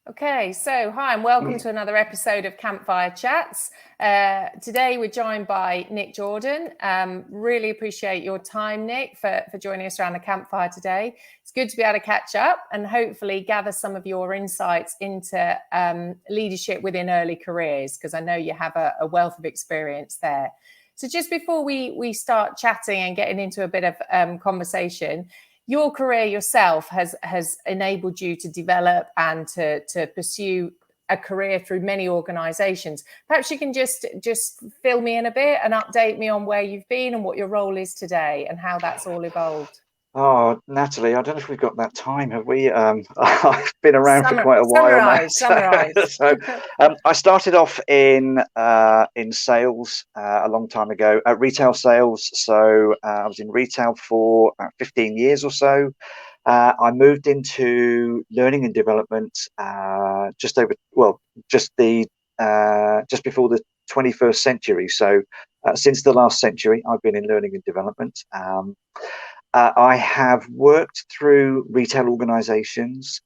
Okay, so hi and welcome to another episode of Campfire Chats. Today we're joined by Nick Jordan. Really appreciate your time, Nick, for joining us around the campfire today. It's good to be able to catch up and hopefully gather some of your insights into leadership within early careers, because I know you have a wealth of experience there. So just before we start chatting and getting into a bit of conversation, your career yourself has enabled you to develop and to pursue a career through many organisations. Perhaps you can just fill me in a bit and update me on where you've been and what your role is today and how that's all evolved. Oh, Natalie, I don't know if we've got that time, have we? I've been around for quite a while now. Summarise. I started off in sales a long time ago, retail sales. So I was in retail for about 15 years or so. I moved into learning and development just before the 21st century. So since the last century, I've been in learning and development. I have worked through retail organisations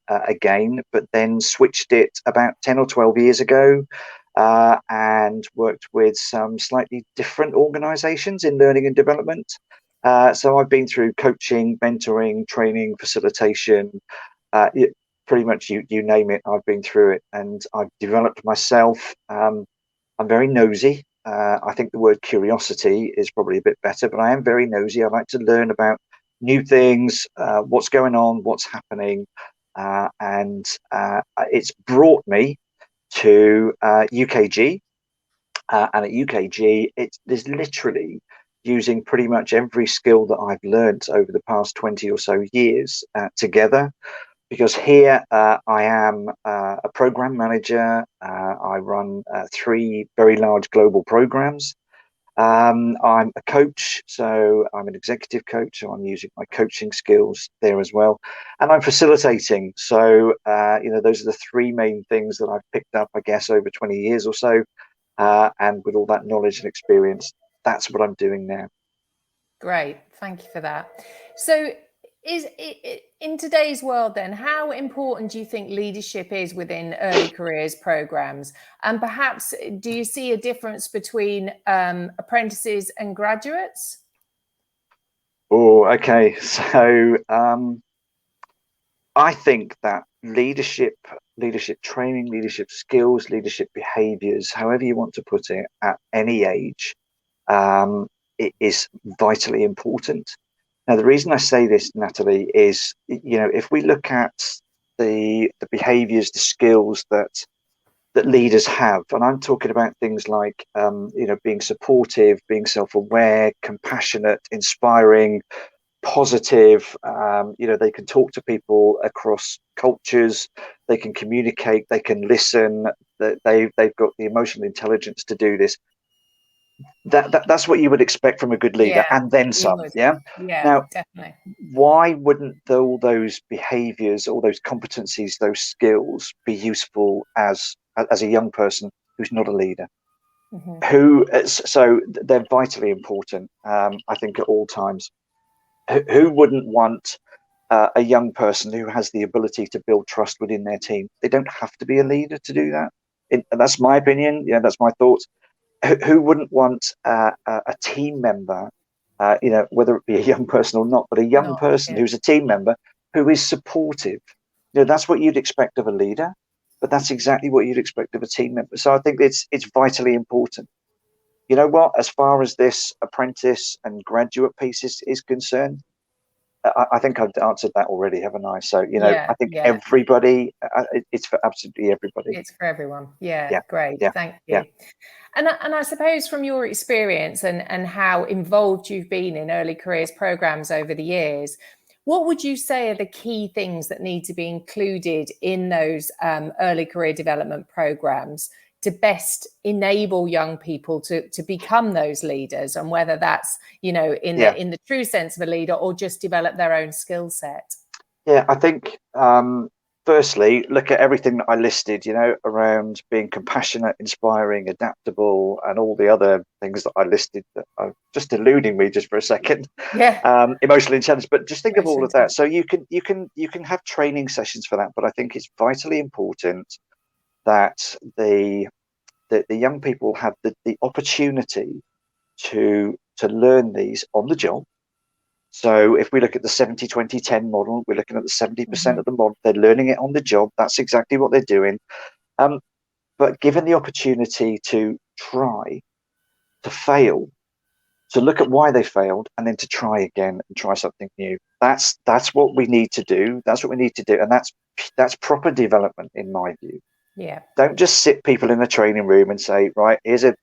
again, but then switched it about 10 or 12 years ago and worked with some slightly different organisations in learning and development. So I've been through coaching, mentoring, training, facilitation, pretty much you name it, I've been through it, and I've developed myself. I'm very nosy. I think the word curiosity is probably a bit better, but I am very nosy. I like to learn about new things, what's going on, what's happening, and it's brought me to UKG. And at UKG, there's literally using pretty much every skill that I've learned over the past 20 or so years together. Because here I am a program manager. I run 3 very large global programs. I'm a coach, so I'm an executive coach, so I'm using my coaching skills there as well. And I'm facilitating. So, those are the 3 main things that I've picked up, I guess, over 20 years or so. And with all that knowledge and experience, that's what I'm doing now. Great, thank you for that. So is it, in today's world then, how important do you think leadership is within early careers programs? And perhaps do you see a difference between apprentices and graduates? Oh, okay. So I think that leadership training, leadership skills, leadership behaviors, however you want to put it, at any age, it is vitally important. Now, the reason I say this, Natalie, is, if we look at the behaviors, the skills that leaders have, and I'm talking about things like, being supportive, being self-aware, compassionate, inspiring, positive. They can talk to people across cultures, they can communicate, they can listen, that they've got the emotional intelligence to do this. That's what you would expect from a good leader, and then some. Yeah. Now, definitely. Why wouldn't all those behaviors, all those competencies, those skills be useful as a young person who's not a leader? So they're vitally important, I think, at all times. Who wouldn't want a young person who has the ability to build trust within their team? They don't have to be a leader to do that. That's my opinion. Yeah, that's my thoughts. Who wouldn't want a team member, whether it be a young person or not, but a young person who's a team member who is supportive? That's what you'd expect of a leader, but that's exactly what you'd expect of a team member. So I think it's vitally important. You know what? As far as this apprentice and graduate piece is concerned, I think I've answered that already, haven't I? So, I think everybody, it's for absolutely everybody. It's for everyone. Yeah. Great. Thank you. Yeah. And I suppose from your experience and how involved you've been in early careers programs over the years, what would you say are the key things that need to be included in those early career development programs to best enable young people to become those leaders, and whether that's, in the true sense of a leader or just develop their own skill set? Yeah, I think firstly, look at everything that I listed, around being compassionate, inspiring, adaptable, and all the other things that I listed that are just eluding me just for a second. Yeah. Emotional intelligence, but just think of all of that. Emotions. So you can have training sessions for that, but I think it's vitally important that the young people have the opportunity to learn these on the job. So if we look at the 70-20-10 model, we're looking at the 70% of the model. They're learning it on the job. That's exactly what they're doing. But given the opportunity to try, to fail, to look at why they failed, and then to try again and try something new. That's what we need to do. That's what we need to do, and that's proper development in my view. Yeah. Don't just sit people in a training room and say, right, here's a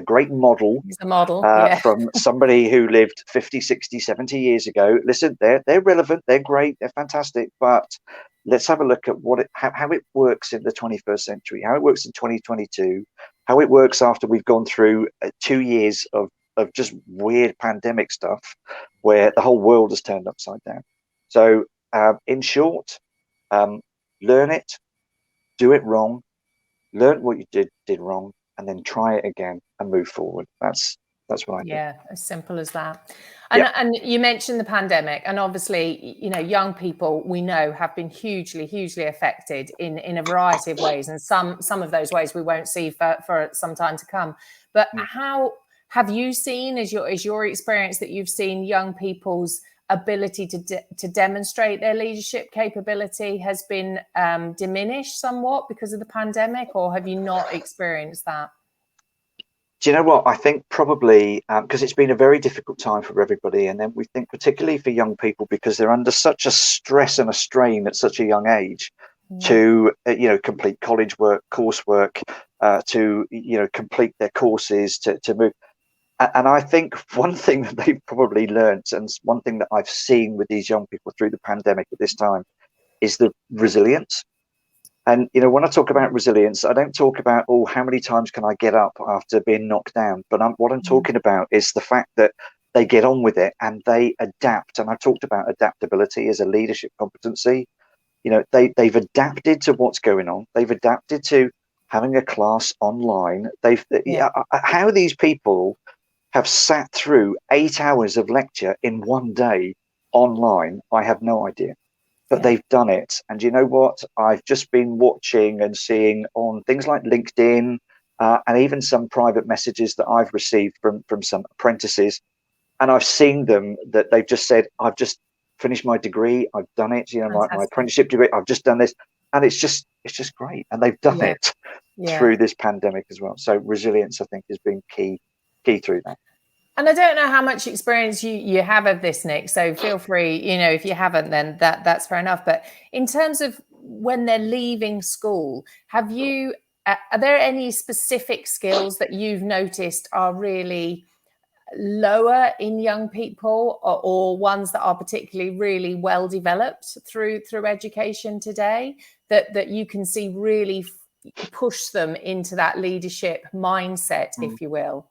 great model It's a model. Yeah. from somebody who lived 50, 60, 70 years ago. Listen, they're relevant, they're great, they're fantastic, but let's have a look at how it works in the 21st century, how it works in 2022, how it works after we've gone through 2 years of just weird pandemic stuff where the whole world has turned upside down. So in short, learn it, do it wrong, learn what you did wrong, and then try it again and move forward. That's what I do. Yeah, as simple as that. Yep. And you mentioned the pandemic, and obviously, young people we know have been hugely affected in a variety of ways, and some of those ways we won't see for some time to come. But how have you seen, is your experience that you've seen young people's ability to demonstrate their leadership capability has been diminished somewhat because of the pandemic, or have you not experienced that? Do you know what? I think probably because it's been a very difficult time for everybody, and then we think particularly for young people because they're under such a stress and a strain at such a young age to complete college work, coursework, to complete their courses, to move. And I think one thing that they've probably learnt, and one thing that I've seen with these young people through the pandemic at this time, is the resilience. And when I talk about resilience, I don't talk about, how many times can I get up after being knocked down? But what I'm talking about is the fact that they get on with it and they adapt. And I talked about adaptability as a leadership competency. They've adapted to what's going on. They've adapted to having a class online. How these people have sat through 8 hours of lecture in one day online, I have no idea. But they've done it. And you know what? I've just been watching and seeing on things like LinkedIn and even some private messages that I've received from some apprentices. And I've seen them that they've just said, I've just finished my degree. I've done it. My apprenticeship degree. I've just done this. And it's just great. And they've done it through this pandemic as well. So resilience, I think, has been key through that. And I don't know how much experience you have of this, Nick. So feel free, if you haven't, then that's fair enough. But in terms of when they're leaving school, are there any specific skills that you've noticed are really lower in young people, or ones that are particularly really well developed through education today that you can see really push them into that leadership mindset, if you will?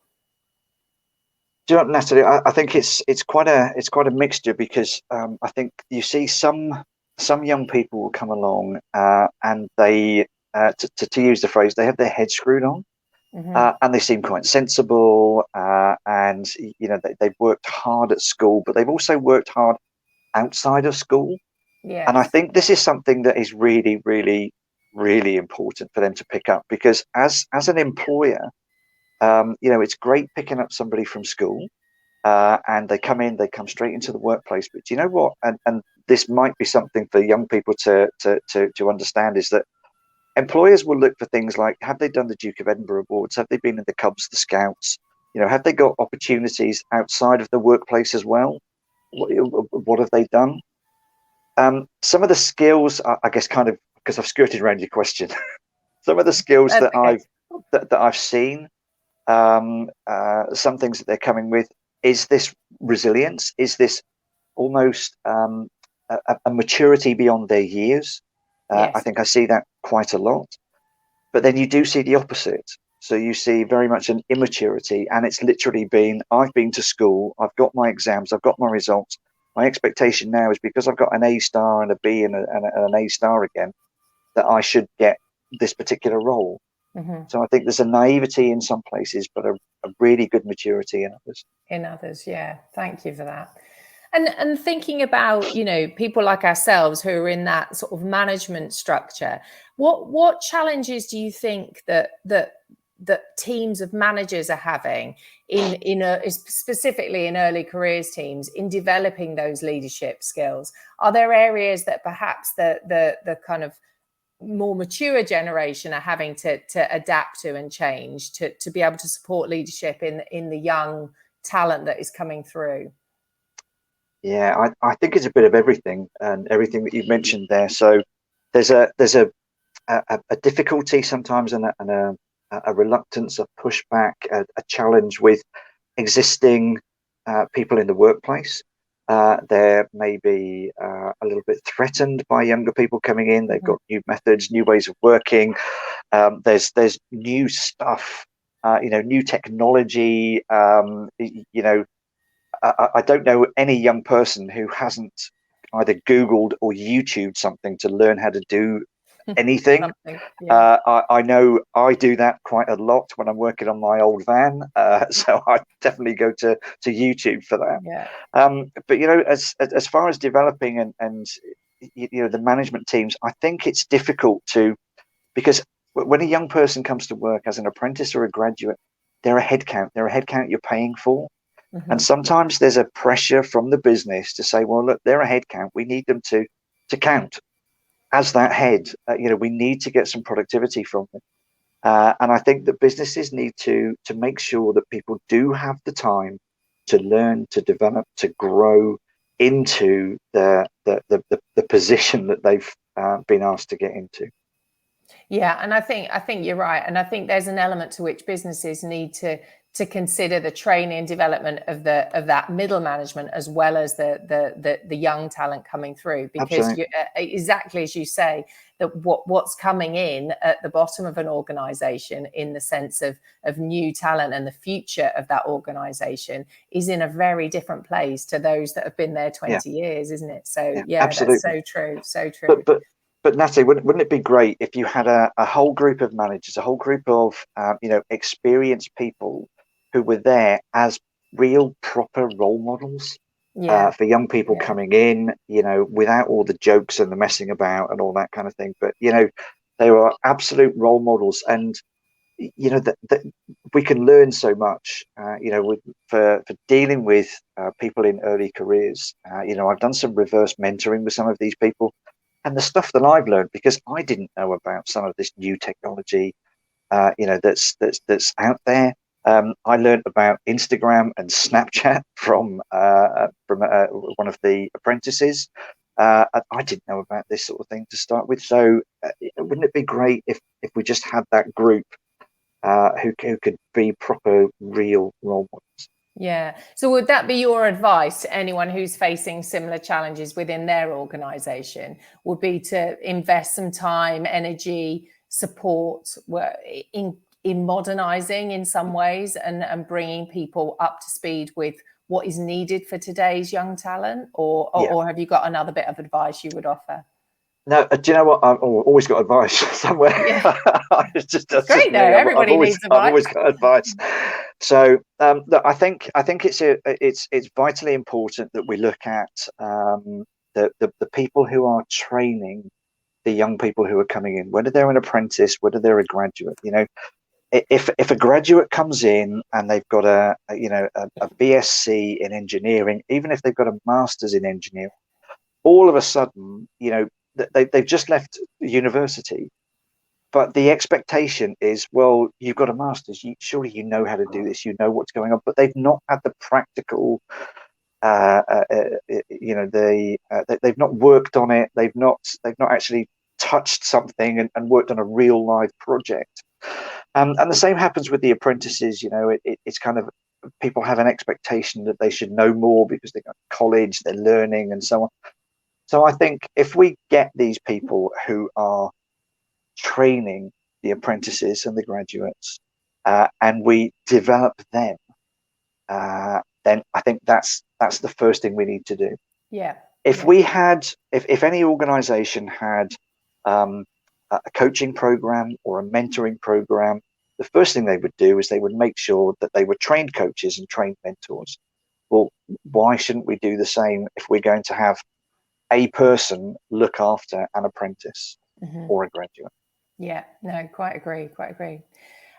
Do you know, Natalie, I think it's quite a mixture because I think you see some young people will come along and they to use the phrase, they have their head screwed on and they seem quite sensible and they've worked hard at school, but they've also worked hard outside of school. And I think this is something that is really, really, really important for them to pick up, because as an employer, it's great picking up somebody from school and they come straight into the workplace. But do you know what? And this might be something for young people to understand, is that employers will look for things like, have they done the Duke of Edinburgh Awards? Have they been in the Cubs, the Scouts? Have they got opportunities outside of the workplace as well? What have they done? Some of the skills, I guess, kind of, because I've skirted around your question, some of the skills that I've seen, some things that they're coming with, is this resilience, is this almost a maturity beyond their years. I think I see that quite a lot. But then you do see the opposite. So you see very much an immaturity, and it's literally been, I've been to school, I've got my exams, I've got my results. My expectation now is, because I've got an A star and a B and an A star again, that I should get this particular role. So I think there's a naivety in some places, but a really good maturity in others. In others, yeah. Thank you for that. And thinking about, you know, people like ourselves who are in that sort of management structure, what challenges do you think that teams of managers are having specifically in early careers teams in developing those leadership skills? Are there areas that perhaps the kind of more mature generation are having to adapt to and change to be able to support leadership in the young talent that is coming through? Yeah, I think it's a bit of everything, and everything that you've mentioned there. So there's a difficulty sometimes, and a reluctance, a pushback, a challenge with existing people in the workplace. They're maybe a little bit threatened by younger people coming in. They've got new methods, new ways of working. There's new stuff, new technology. I don't know any young person who hasn't either Googled or YouTubed something to learn how to do anything. Yeah. I know I do that quite a lot when I'm working on my old van. So I definitely go to YouTube for that. Yeah. But as far as developing and the management teams, I think it's difficult because when a young person comes to work as an apprentice or a graduate, they're a headcount. They're a headcount you're paying for. And sometimes there's a pressure from the business to say, well, look, they're a headcount. We need them to count as that head. We need to get some productivity from them. And I think that businesses need to make sure that people do have the time to learn, to develop, to grow into the position that they've been asked to get into. Yeah, and I think you're right, and I think there's an element to which businesses need to consider the training and development of that middle management as well as the young talent coming through, because exactly as you say, that what's coming in at the bottom of an organization in the sense of new talent and the future of that organization is in a very different place to those that have been there 20 years, isn't it? So absolutely. That's so true. But Natalie, wouldn't it be great if you had a whole group of managers, a whole group of experienced people who were there as real proper role models for young people coming in, without all the jokes and the messing about and all that kind of thing. But they were absolute role models, and that we can learn so much. For dealing with people in early careers. I've done some reverse mentoring with some of these people. And the stuff that I've learned, because I didn't know about some of this new technology, that's out there. I learned about Instagram and Snapchat from one of the apprentices. I didn't know about this sort of thing to start with. So wouldn't it be great if we just had that group who could be proper, real role models? Yeah. So would that be your advice to anyone who's facing similar challenges within their organization, would be to invest some time, energy, support in modernizing in some ways and bringing people up to speed with what is needed for today's young talent? Or have you got another bit of advice you would offer? No, do you know what? I've always got advice somewhere. Yeah. It's great though. Everybody needs advice. I've always got advice. So look, I think it's vitally important that we look at the people who are training the young people who are coming in, whether they're an apprentice, whether they're a graduate. If a graduate comes in and they've got a BSc in engineering, even if they've got a master's in engineering, all of a sudden, they've just left university, but the expectation is, well, you've got a master's, surely you know how to do this, you know what's going on, but they've not had the practical, they've not worked on it, they've not actually touched something and worked on a real live project. And the same happens with the apprentices. It's kind of, people have an expectation that they should know more because they've got college, they're learning and so on. So I think if we get these people who are training the apprentices and the graduates, and we develop them, then I think that's the first thing we need to do. Yeah. If we had, if any organisation had a coaching program or a mentoring program, the first thing they would do is they would make sure that they were trained coaches and trained mentors. Well, why shouldn't we do the same if we're going to have a person look after an apprentice or a graduate? Yeah, no, quite agree.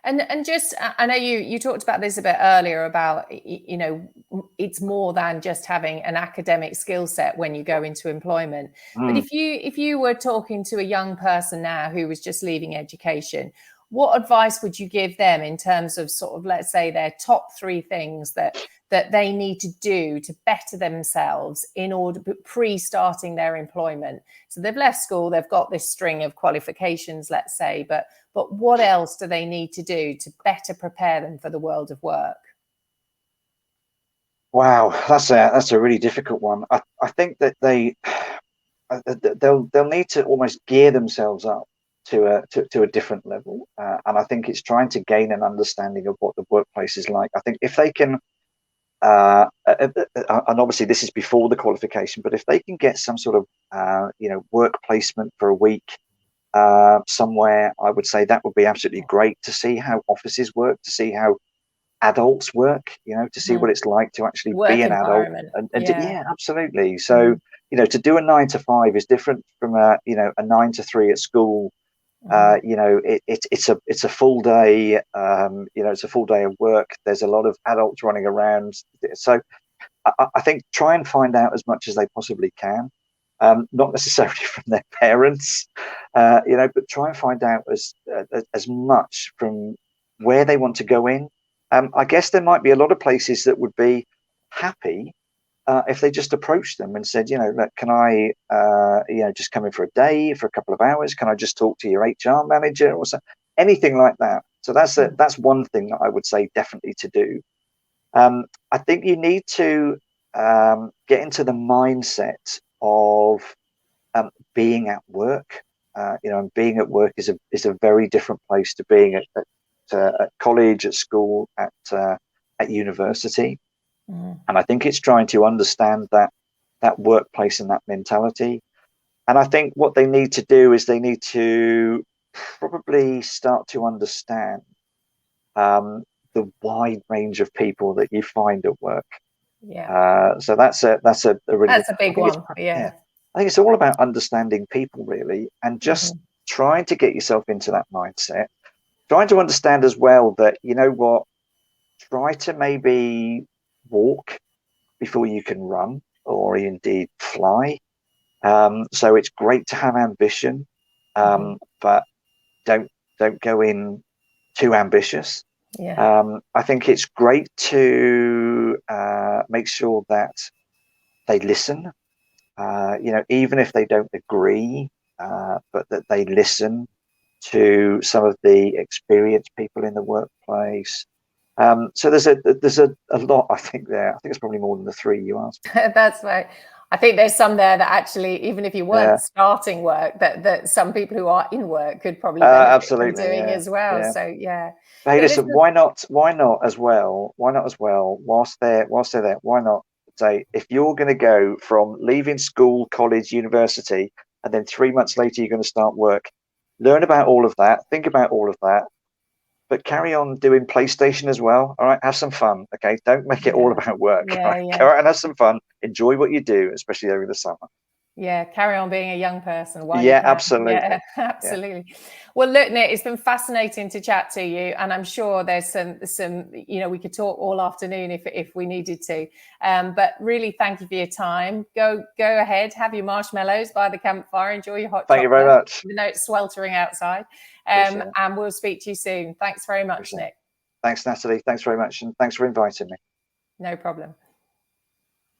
And just, I know you talked about this a bit earlier about, you know, it's more than just having an academic skill set when you go into employment. But if you were talking to a young person now who was just leaving education, what advice would you give them in terms of sort of, let's say, their top 3 things that they need to do to better themselves in order pre-starting their employment? So they've left school, they've got this string of qualifications, let's say, but what else do they need to do to better prepare them for the world of work? Wow, that's a really difficult one. I think that they'll need to almost gear themselves up to a different level, and I think it's trying to gain an understanding of what the workplace is like. I think if they can, and obviously this is before the qualification, but if they can get some sort of work placement for a week somewhere, I would say that would be absolutely great, to see how offices work, to see how adults work, to see what it's like to actually Work be an adult. environment. And yeah, absolutely. So, to do a 9 to 5 is different from a 9 to 3 at school. It's a full day, it's a full day of work. There's a lot of adults running around. So I think try and find out as much as they possibly can. Not necessarily from their parents, but try and find out as much from where they want to go in. I guess there might be a lot of places that would be happy if they just approached them and said, look, can I, just come in for a day, for a couple of hours? Can I just talk to your HR manager or something? Anything like that. So that's one thing that I would say definitely to do. I think you need to get into the mindset of being at work. And being at work is a very different place to being at college, at school, at university. And I think it's trying to understand that workplace and that mentality. And I think what they need to do is they need to probably start to understand the wide range of people that you find at work. Yeah. So that's a really, that's a big one. Yeah. I think it's all about understanding people, really, and just trying to get yourself into that mindset. Trying to understand as well that, try to maybe walk before you can run, or indeed fly. So it's great to have ambition, but don't go in too ambitious. I think it's great to make sure that they listen, even if they don't agree, but that they listen to some of the experienced people in the workplace. So there's a lot, I think, there. I think it's probably more than the 3 you asked. That's right. I think there's some there that actually, even if you weren't starting work, that some people who are in work could probably benefit from doing as well. So yeah. Hey, listen, why not as well? Whilst they're there, why not say, if you're going to go from leaving school, college, university, and then 3 months later you're going to start work, learn about all of that, think about all of that, but carry on doing PlayStation as well. All right, have some fun. Okay, don't make it all about work. Go out and have some fun. Enjoy what you do, especially over the summer. Yeah, carry on being a young person while you can. Absolutely. Yeah, absolutely. Yeah. Well, look, Nick, it's been fascinating to chat to you, and I'm sure there's some we could talk all afternoon if we needed to. But really, thank you for your time. Go ahead, have your marshmallows by the campfire, enjoy your hot chocolate. Thank you very much. Even though it's sweltering outside. And we'll speak to you soon. Thanks very much, Nick. Thanks, Natalie. Thanks very much, and thanks for inviting me. No problem.